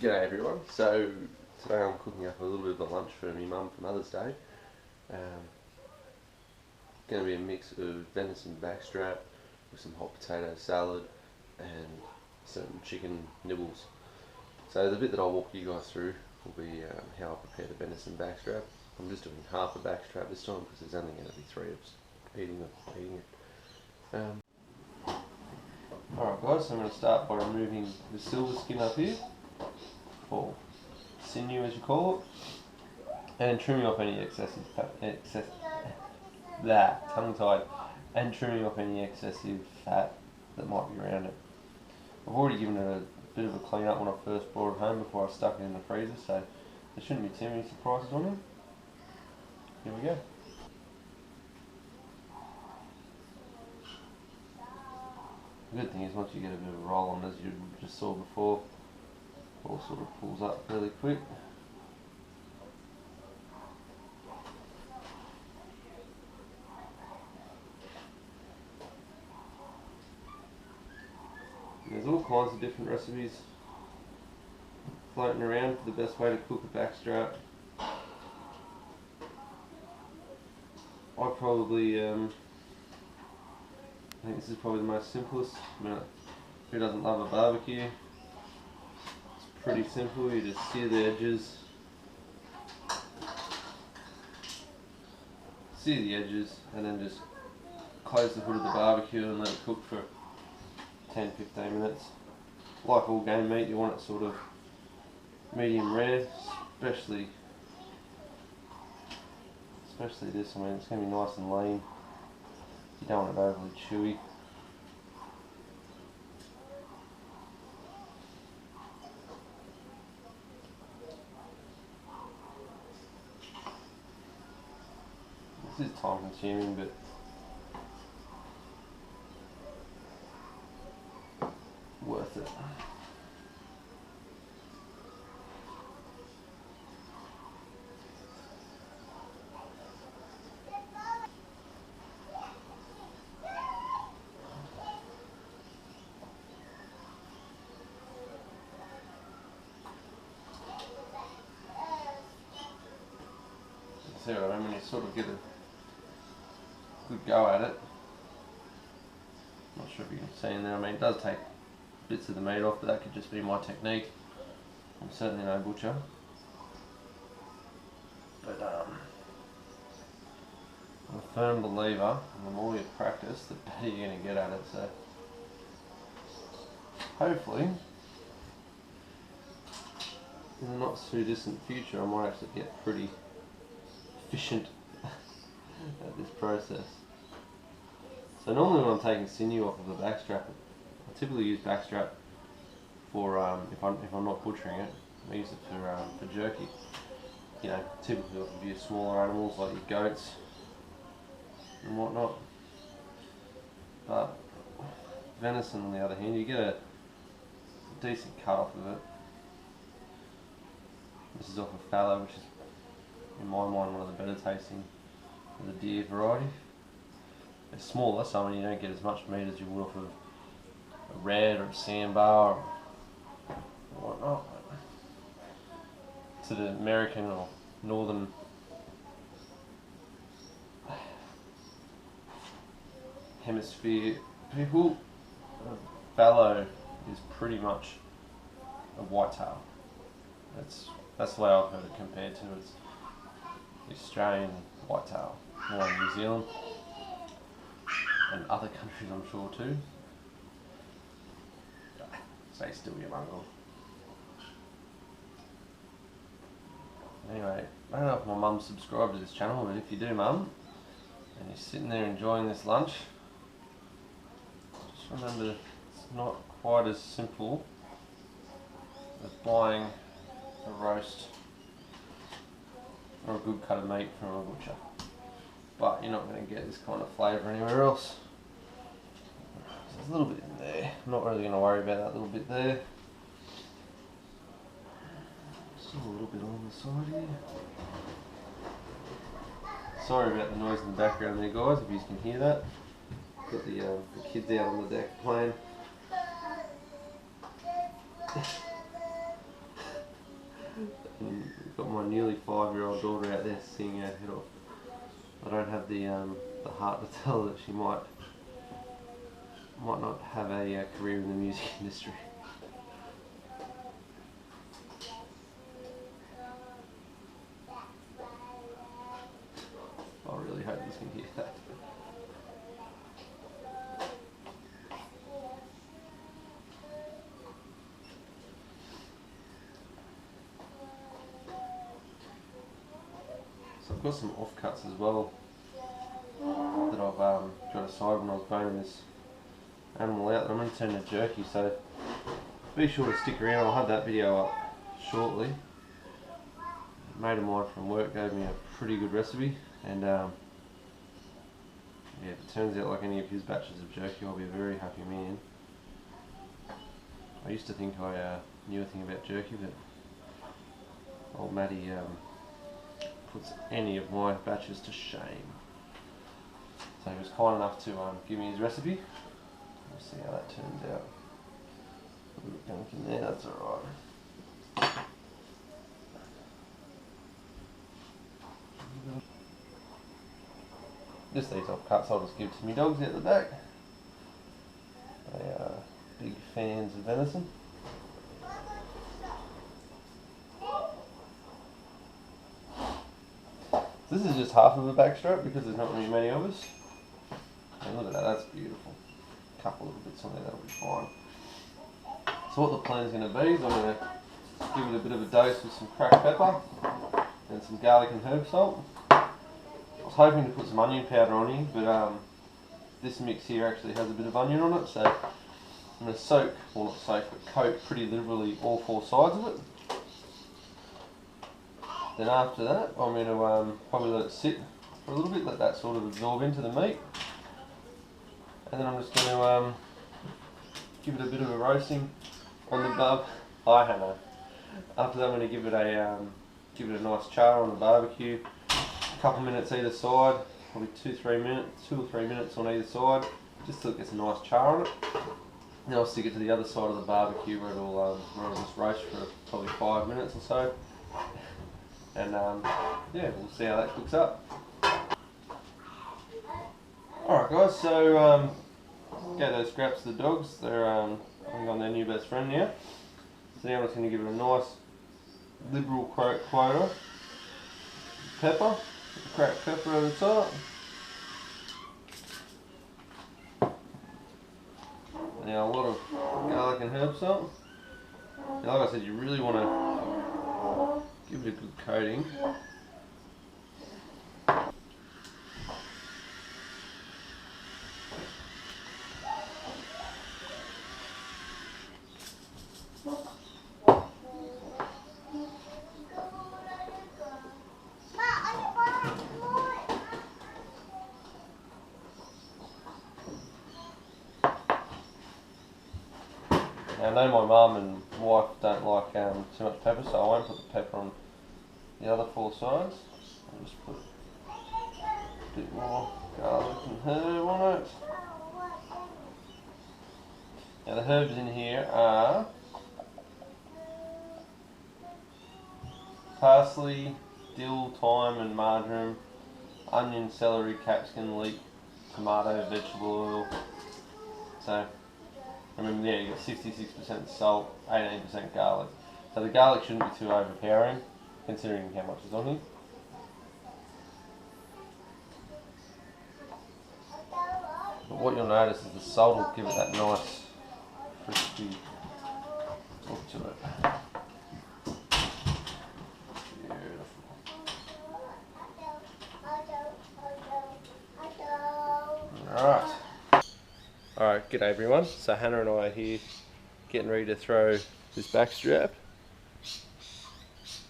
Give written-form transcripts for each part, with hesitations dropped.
G'day everyone. So today I'm cooking up a little bit of a lunch for my mum for Mother's Day. Going to be a mix of venison backstrap with some hot potato salad and some chicken nibbles. So the bit that I'll walk you guys through will be how I prepare the venison backstrap. I'm just doing half a backstrap this time because there's only going to be three of us eating it. Alright guys, so I'm going to start by removing the silver skin up here, or sinew as you call it, and trimming off any excessive tongue-tied, and trimming off any excessive fat that might be around it. I've already given it a bit of a clean up when I first brought it home before I stuck it in the freezer, so there shouldn't be too many surprises on it. Here we go. The good thing is once you get a bit of a roll on, as you just saw before, it all sort of pulls up fairly quick. There's all kinds of different recipes floating around for the best way to cook a backstrap. I think this is probably the most simplest. I mean, who doesn't love a barbecue? It's pretty simple. You just sear the edges. And then just close the hood of the barbecue and let it cook for 10-15 minutes. Like all game meat, you want it sort of medium rare, especially this. I mean, it's going to be nice and lean. You don't want it overly chewy. This is time consuming, but worth it. See what I mean? When you sort of get a good go at it. Not sure if you can see in there. I mean, it does take bits of the meat off, but that could just be my technique. I'm certainly no butcher. But I'm a firm believer, and the more you practice, the better you're going to get at it. So hopefully, in the not too distant future, I might actually get pretty efficient at this process. So normally when I'm taking sinew off of the backstrap, I typically use backstrap for if I'm not butchering it, I use it for jerky. You know, typically it would be smaller animals like your goats and whatnot. But venison, on the other hand, you get a decent cut off of it. This is off a fallow, which is in my mind one of the better tasting of the deer variety. They're smaller, so I mean you don't get as much meat as you would off of a red or a sandbar or whatnot. To the American or northern hemisphere people, fallow is pretty much a whitetail. That's the way I've heard it compared to. It's the Australian whitetail, more in New Zealand and other countries I'm sure too. Stay still, you mongrel. Anyway, I don't know if my mum's subscribed to this channel, but if you do, mum, and you're sitting there enjoying this lunch, just remember it's not quite as simple as buying a roast or a good cut of meat from a butcher. But you're not going to get this kind of flavour anywhere else. So there's a little bit in there. I'm not really going to worry about that little bit there. Still a little bit on the side here. Sorry about the noise in the background there, guys, if you can hear that. Got the kids out on the deck playing. I've got my nearly 5-year-old daughter out there singing her head off. I don't have the heart to tell her that she might not have a career in the music industry. I really hope you can hear that. So I've got some offcuts as well that I've got aside when I was boning this animal out that I'm going to turn to jerky, so be sure to stick around. I'll have that video up shortly. A mate of mine from work gave me a pretty good recipe, and yeah, if it turns out like any of his batches of jerky, I'll be a very happy man. I used to think I knew a thing about jerky, but old Matty puts any of my batches to shame. So he was kind enough to give me his recipe. We'll see how that turns out. A little gunk in there, that's alright. Just these offcuts I'll just give to my dogs out the back. They are big fans of venison. This is just half of a backstrap because there's not really many of us. And look at that, that's beautiful. A couple little bits on there, that'll be fine. So what the plan's going to be is I'm going to give it a bit of a dose with some cracked pepper and some garlic and herb salt. I was hoping to put some onion powder on here, but this mix here actually has a bit of onion on it, so I'm going to soak, well not soak, but coat pretty liberally all 4 sides of it. Then after that, I'm going to probably let it sit for a little bit, let that sort of absorb into the meat. And then I'm just going to give it a bit of a roasting on the bub. Hi Hannah. After that, I'm going to give it a nice char on the barbecue. A couple minutes either side, probably 2 or 3 minutes on either side, just till it gets a nice char on it. Then I'll stick it to the other side of the barbecue where it'll just roast for probably 5 minutes or so. And yeah, we'll see how that cooks up. Alright guys, so get those scraps to the dogs. They're I think I'm their new best friend now. So now I'm just going to give it a nice liberal quota. Pepper, cracked pepper over the top. Now a lot of garlic and herb salt. Now, like I said, you really want to give it a good coating. Now, I know my mum and wife don't like too much pepper, so I won't put the pepper on the other 4 sides. I'll just put a bit more garlic and herb on it. Now the herbs in here are parsley, dill, thyme and marjoram, onion, celery, capsicum, leek, tomato, vegetable oil. So remember there, you got 66% salt, 18% garlic. So the garlic shouldn't be too overpowering, considering how much is on here. But what you'll notice is the salt will give it that nice, crispy look to it. Beautiful. Alright. Alright, g'day everyone. So Hannah and I are here getting ready to throw this backstrap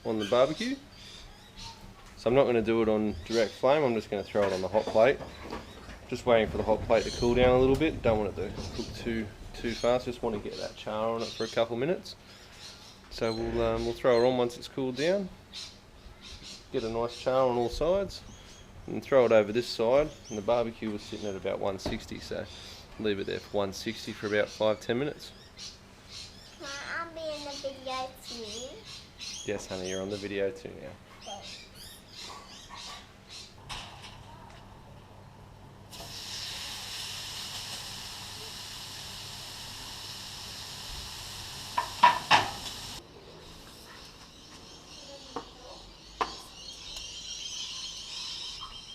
on the barbecue. So I'm not going to do it on direct flame, I'm just going to throw it on the hot plate. Just waiting for the hot plate to cool down a little bit. Don't want it to cook too fast, just want to get that char on it for a couple minutes. So we'll throw it on once it's cooled down. Get a nice char on all sides and throw it over this side. And the barbecue was sitting at about 160, so leave it there for 160 for about 5-10 minutes. I'll be in the video too. Yes, honey, you're on the video too now.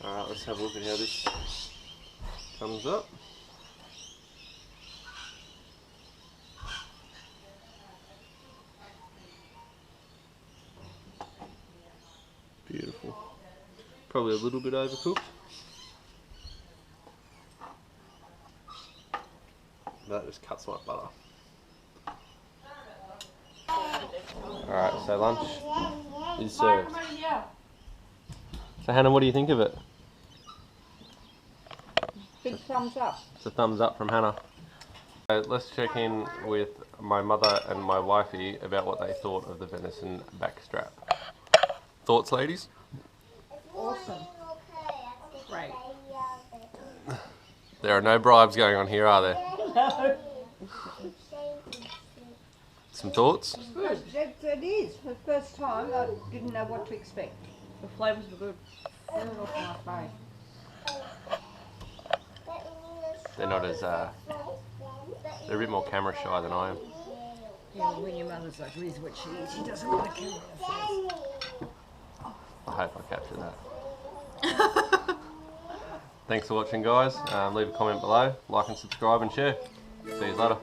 Alright, let's have a look at how this comes up. Beautiful. Probably a little bit overcooked. That just cuts like butter. Alright, so lunch is served. So Hannah, what do you think of it? Big thumbs up. It's a thumbs up from Hannah. So let's check in with my mother and my wifey about what they thought of the venison backstrap. Thoughts, ladies? Awesome. Great. There are no bribes going on here, are there? No. Some thoughts? Good. It is. For the first time, I didn't know what to expect. The flavours were good. They're off my face. They're not as, they're a bit more camera shy than I am. Yeah, when your mother's like Liz, what she is, she doesn't want to camera her face. I hope I captured that. Thanks for watching, guys. Leave a comment below, like and subscribe and share. See you later.